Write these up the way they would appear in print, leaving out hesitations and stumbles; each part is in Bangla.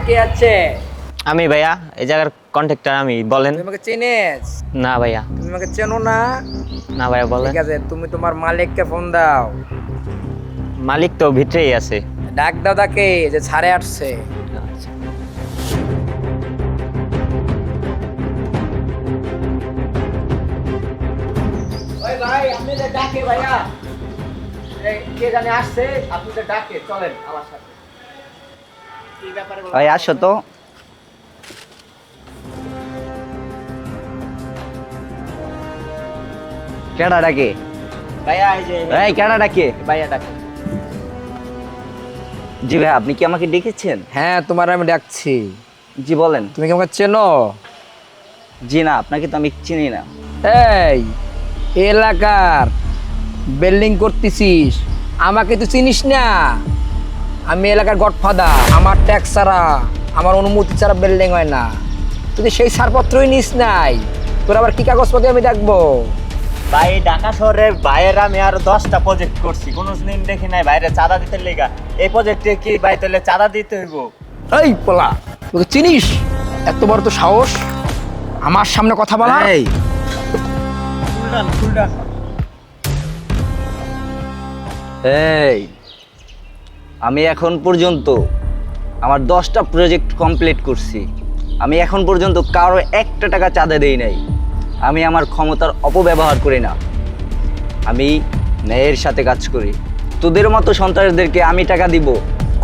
কে আছে? আমি ভাইয়া এই জায়গার কন্ট্রাক্টর আমি, বলেন। তুমি আমাকে চিনিস? না ভাইয়া। তুমি আমাকে চেনো না? না ভাইয়া, বলেন। ঠিক আছে, তুমি তোমার মালিককে ফোন দাও। মালিক তো ভিতরেই আছে। ডাক দাও তাকে, যে ছাড়ে আসছে। আচ্ছা। ওই ভাই, আপনি যে ডাকে ভাইয়া, এই কে জানে আসছে, আপনি যে ডাকে চলেন আমার সাথে। কি ব্যাপারে বলো? ভাই আসো তো। কেডা ডাকে? ভাইয়া এই যে এই কেডা ডাকে? ভাইয়া ডাকে। জি ভাই, আপনি কি আমাকে ডেকেছেন? হ্যাঁ, তোমার আমি ডাকছি। জি বলেন। তুমি কি আমাকে চেনো? জি না, আপনাকে তো আমি চিনি না। এই এলাকার বিল্ডিং করতেছিস, আমাকে তো চিনিস না? আমি এলাকার গডফাদার। আমার ট্যাক্স ছাড়া, আমার অনুমতি ছাড়া বিল্ডিং হয় না। তুই তো সেই ছাড়পত্রই নিস নাই, তোর আবার কি কাগজপত্র আমি দেখবো? ভাই ঢাকা শহরে বাইরে আমি আরো 10টা প্রজেক্ট করছি, কোনো দিন দেখি নাই বাইরে চাঁদা দিতে লেগা। এই প্রজেক্টে কি ভাই তাহলে চাঁদা দিতে হইব? এই পোলা, তোকে চিনিস? এত বড় তো সাহস আমার সামনে কথা বলা! এই এই আমি এখন পর্যন্ত আমার 10টা প্রজেক্ট কমপ্লিট করছি। আমি এখন পর্যন্ত কারো একটা টাকা চাঁদা দেই নাই। আমি আমার ক্ষমতার অপব্যবহার করি না। আমি ন্যায়ের সাথে কাজ করি। তোদের মতো সন্ত্রাসীদেরকে আমি টাকা দিব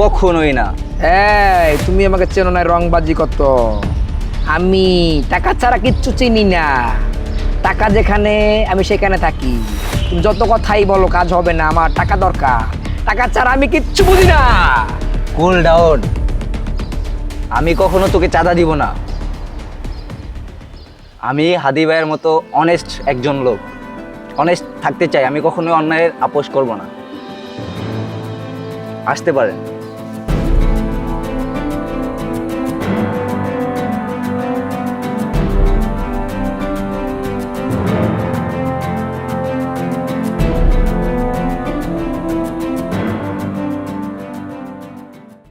কখনোই না। এই তুমি আমাকে চেনো না, রংবাজি কত! আমি টাকা ছাড়া কিচ্ছু চিনি না। টাকা যেখানে, আমি সেখানে থাকি। তুমি যত কথাই বলো, কাজ হবে না। আমার টাকা দরকার, টাকা ছাড়া আমি কিচ্ছু বুঝি না। Cool down. আমি কখনো তোকে চাঁদা দিব না। আমি হাদি ভাইয়ের মতো অনেস্ট একজন লোক, অনেস্ট থাকতে চাই। আমি কখনোই অন্যায়ের আপোষ করব না। আসতে পারেন।